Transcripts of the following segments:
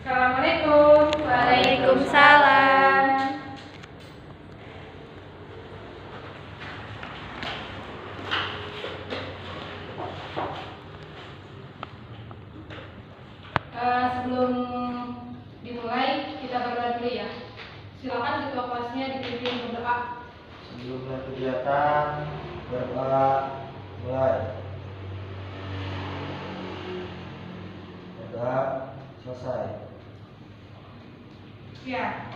Assalamualaikum. Waalaikumsalam. Sebelum dimulai kita berdoa dulu ya. Silakan ketua kelasnya dipimpin berdoa. Sebelum mulai kegiatan, berdoa mulai. Berdoa selesai. Ya.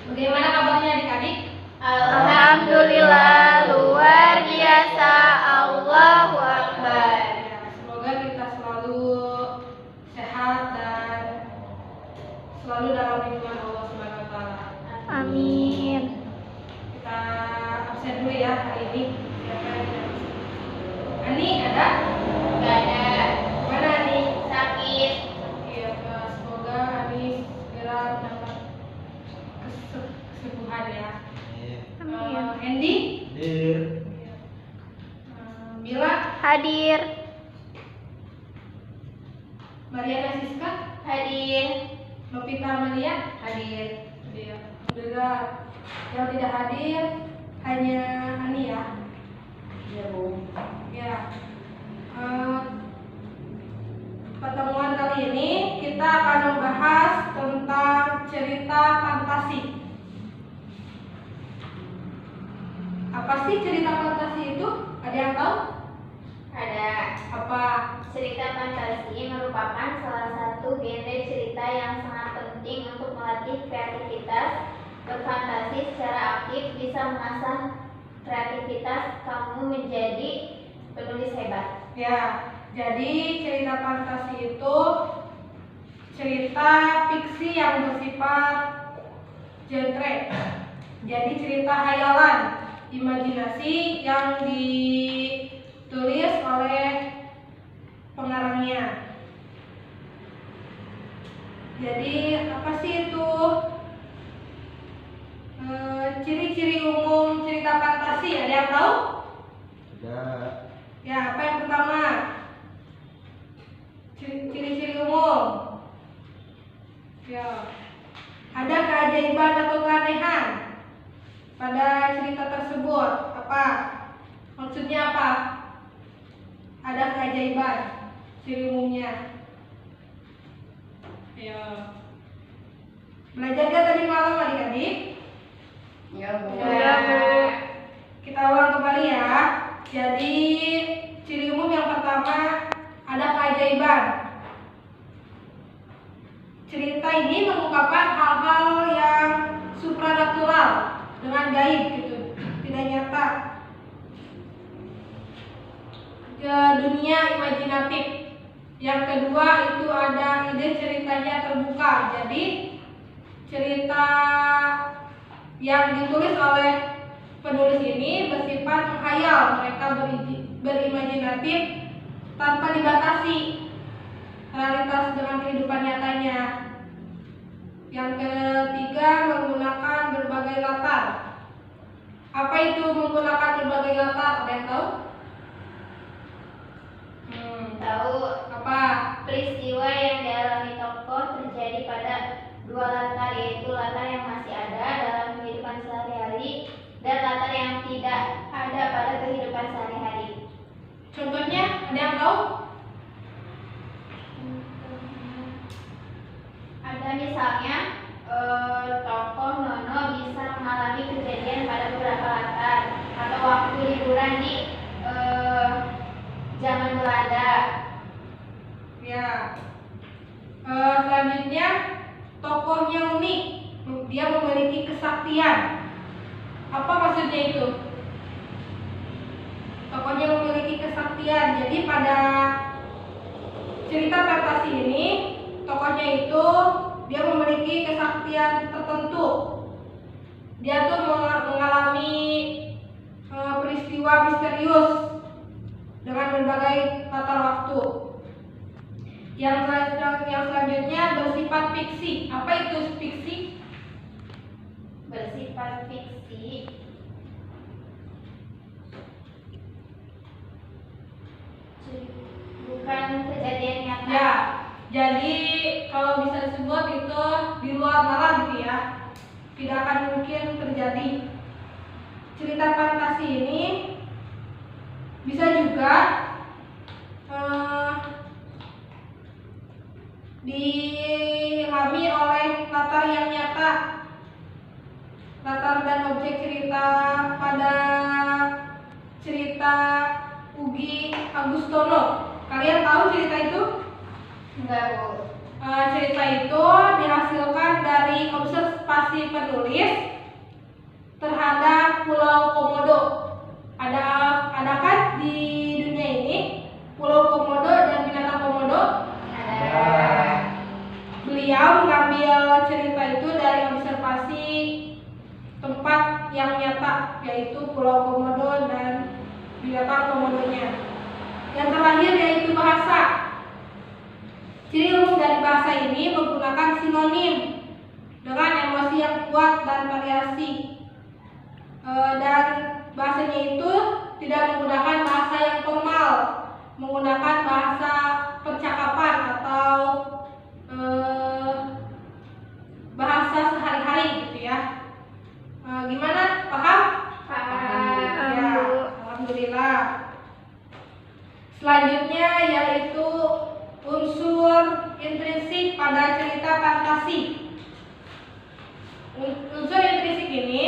Bagaimana kabarnya adik-adik? Alhamdulillah, luar biasa. Allahu Akbar. Ya, semoga kita selalu sehat dan selalu dalam lindungan Allah Subhanahu wa taala. Amin. Kita absen dulu ya hari ini. Siapa yang tidak absen? Ani ada? Gak ada. Mana Ani? Sakit. Iya, semoga Ani segera mendapat kesembuhan ya. Amin. Hendy? Hadir. Mila? Hadir. Mariana Siska? Hadir. Novita Amalia? Hadir. Iya. Alhamdulillah. Yang tidak hadir hanya Ani ya. Iya, Bu. Ya. Pertemuan kali ini kita akan membahas tentang cerita fantasi. Apa sih cerita fantasi itu? Ada yang tahu? Ada. Apa? Cerita fantasi merupakan salah satu genre cerita yang sangat penting untuk melatih kreativitas. Berfantasi secara aktif bisa mengasah kreativitas kamu menjadi penulis hebat. Ya, jadi cerita fantasi itu cerita fiksi yang bersifat genre. Jadi cerita hayalan, imajinasi yang ditulis oleh pengarangnya. Jadi apa sih itu? Ciri-ciri umum cerita fantasi ada yang tahu? Ada. Ya, apa yang pertama? Ciri-ciri umum. Ya. Ada keajaiban atau keanehan pada cerita tersebut. Apa? Maksudnya apa? Ada keajaiban. Ciri umumnya. Ya. Belajar gak tadi malam adik-adik? Ya, Bu. Ya, Bu. Kita ulang kembali ya. Jadi ciri umum yang pertama ada keajaiban. Cerita ini mengungkapkan hal-hal yang supranatural dengan gaib gitu, tidak nyata. Ke dunia imajinatif. Yang kedua itu ada ide ceritanya terbuka. Jadi cerita yang ditulis oleh penulis ini bersifat menghayal, mereka berimajinatif tanpa dibatasi realitas dengan kehidupan nyatanya. Yang ketiga menggunakan berbagai latar. Apa itu menggunakan berbagai latar? Ada yang tahu? Tahu. Apa? Peristiwa yang dialami tokoh terjadi pada dua latar, yaitu latar yang masih ada dalam kehidupan sehari-hari dan latar yang tidak ada pada kehidupan sehari-hari. Contohnya ada yang tahu? Ada misalnya tokoh Nono bisa mengalami kejadian pada beberapa latar, atau waktu liburan di zaman Belanda. Ya. Selanjutnya tokohnya unik, dia memiliki kesaktian. Apa maksudnya itu? Tokohnya memiliki kesaktian. Jadi pada cerita fantasi ini tokohnya itu dia memiliki kesaktian tertentu. Dia tuh mengalami peristiwa misterius dengan berbagai latar waktu. Yang selanjutnya bersifat fiksi. Apa itu fiksi? Bersifat fiksi bukan kejadian nyata. Ya, Jadi kalau bisa disebut itu di luar nalar gitu ya, tidak akan mungkin terjadi. Cerita fantasi ini bisa juga diilhami oleh latar yang nyata, latar dan objek cerita pada cerita Ugi Agustono. Kalian tahu cerita itu? Enggak, Bu. Cerita itu dihasilkan dari observasi penulis terhadap Pulau Komodo. Ada kan di dunia ini Pulau Komodo dan binatang Komodo? Ada. Beliau mengambil cerita itu dari observasi tempat yang nyata, yaitu Pulau Komodo dan binatang komodonya. Yang terakhir yaitu bahasa. Ciri umum dari bahasa ini menggunakan sinonim dengan emosi yang kuat dan variasi. Dan bahasanya itu tidak menggunakan bahasa yang formal, menggunakan bahasa percakapan atau bahasa sehari-hari gitu ya. Gimana? Paham? Paham, Ya, Bu. alhamdulillah. Selanjutnya yaitu unsur intrinsik pada cerita fantasi. Unsur intrinsik ini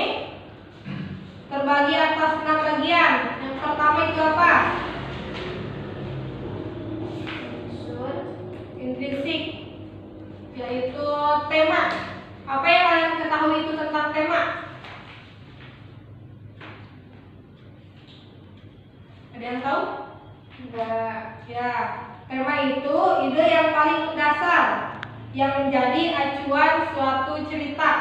terbagi atas 6 bagian. Yang pertama itu apa? Unsur Intrinsik, yaitu tema. Apa yang kalian ketahui itu tentang tema? Ada yang tahu? enggak. Ya, tema itu ide yang paling mendasar yang menjadi acuan suatu cerita.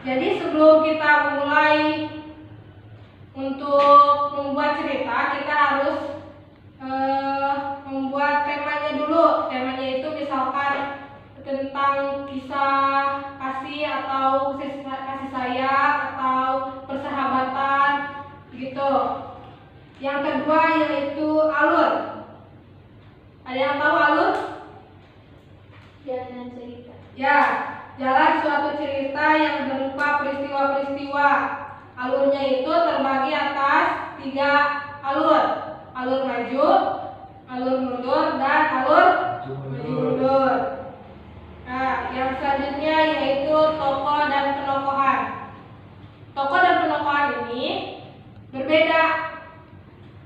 Jadi sebelum kita mulai untuk membuat cerita, kita harus membuat temanya dulu. Temanya itu misalkan tentang kisah kasih atau kasih sayang atau persahabatan gitu. Yang kedua yaitu alur. Ada yang tahu alur? Jalan cerita. Ya, jalan suatu cerita yang berupa peristiwa-peristiwa. Alurnya itu terbagi atas 3 alur. Alur maju, alur mundur, dan alur mundur. Nah, yang selanjutnya yaitu tokoh dan penokohan. Tokoh dan penokohan ini berbeda.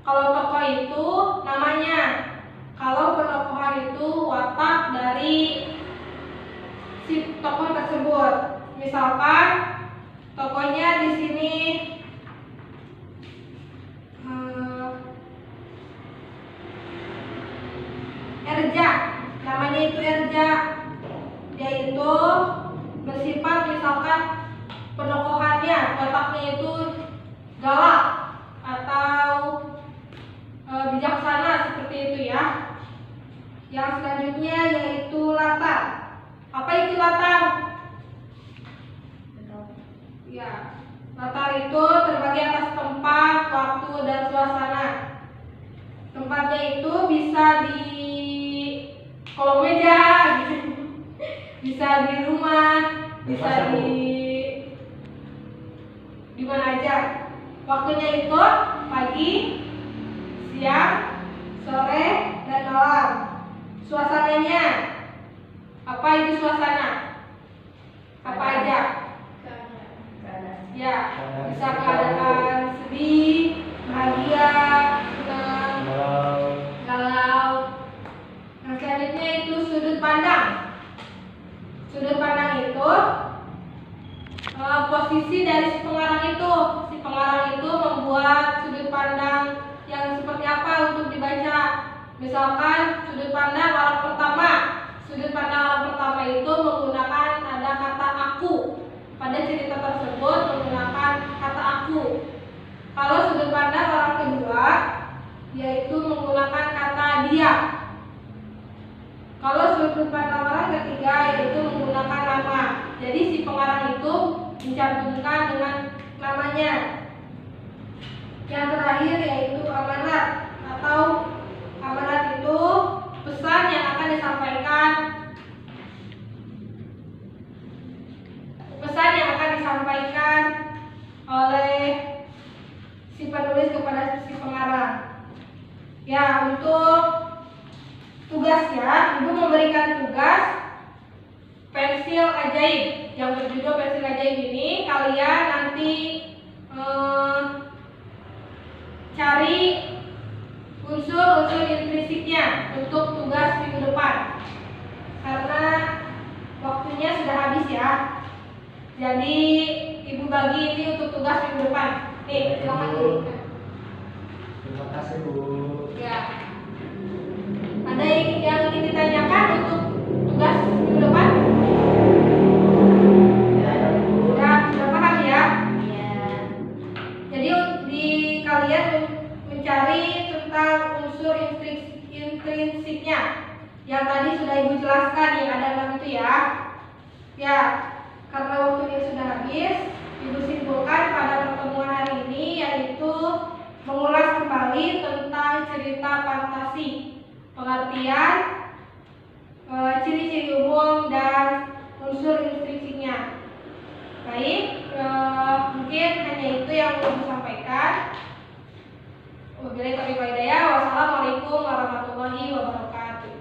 Kalau tokoh itu namanya, kalau penokohan itu watak dari si tokoh tersebut. Misalkan tokohnya di sini Erja, namanya itu Erja. Dia itu bersifat misalkan penokohannya, wataknya itu galak atau bijaksana seperti itu ya. Yang selanjutnya yaitu latar. Apa itu latar? Ya, latar itu terbagi atas tempat, waktu, dan suasana. Tempatnya itu bisa di kolong meja, bisa di rumah, bisa di mana aja. Waktunya itu pagi, siang, sore, dan malam. Suasananya, apa itu suasana? Apa aja? Ya, bisa keadaan sedih, bahagia, senang, galau. Yang selanjutnya itu sudut pandang. Sudut pandang itu posisi dari si pengarang itu. Si pengarang itu membuat sudut pandang yang seperti apa untuk dibaca. Misalkan sudut pandang orang pertama. Sudut pandang orang pertama itu menggunakan ada kata aku. Pada cerita tersebut menggunakan kata aku. Kalau sudut pandang orang kedua yaitu menggunakan kata dia. Kalau sudut pandang orang ketiga yaitu menggunakan nama. Jadi si pengarang itu mencantumkan dengan namanya. Yang terakhir yaitu amanat atau amanat itu pesan pesan yang akan disampaikan. Pesan yang akan disampaikan oleh si penulis kepada si pengarang. Ya, untuk tugasnya, Ibu memberikan tugas pensil ajaib yang berjudul pensil ajaib ini. Kalian nanti cari unsur-unsur intrinsiknya untuk tugas minggu depan. Karena waktunya sudah habis ya. Jadi Ibu bagi ini untuk tugas minggu depan. Nih, silakan Bu. Terima kasih Bu. Ya. Ada yang ingin ditanyakan untuk tugas minggu depan? Ya, Bu. Ya, sudah paham ya? Iya. Jadi di kalian mencari tentang unsur intrinsiknya yang tadi sudah Ibu jelaskan yang ada 6 itu ya. Ya, karena waktunya sudah habis, Ibu simpulkan pada pertemuan hari ini yaitu mengulas kembali tentang cerita fantasi, pengertian, ciri-ciri umum dan unsur intrinsiknya. Baik, mungkin hanya itu yang mau disampaikan. Wabillahi taufiq wal hidayah. Wassalamualaikum warahmatullahi wabarakatuh.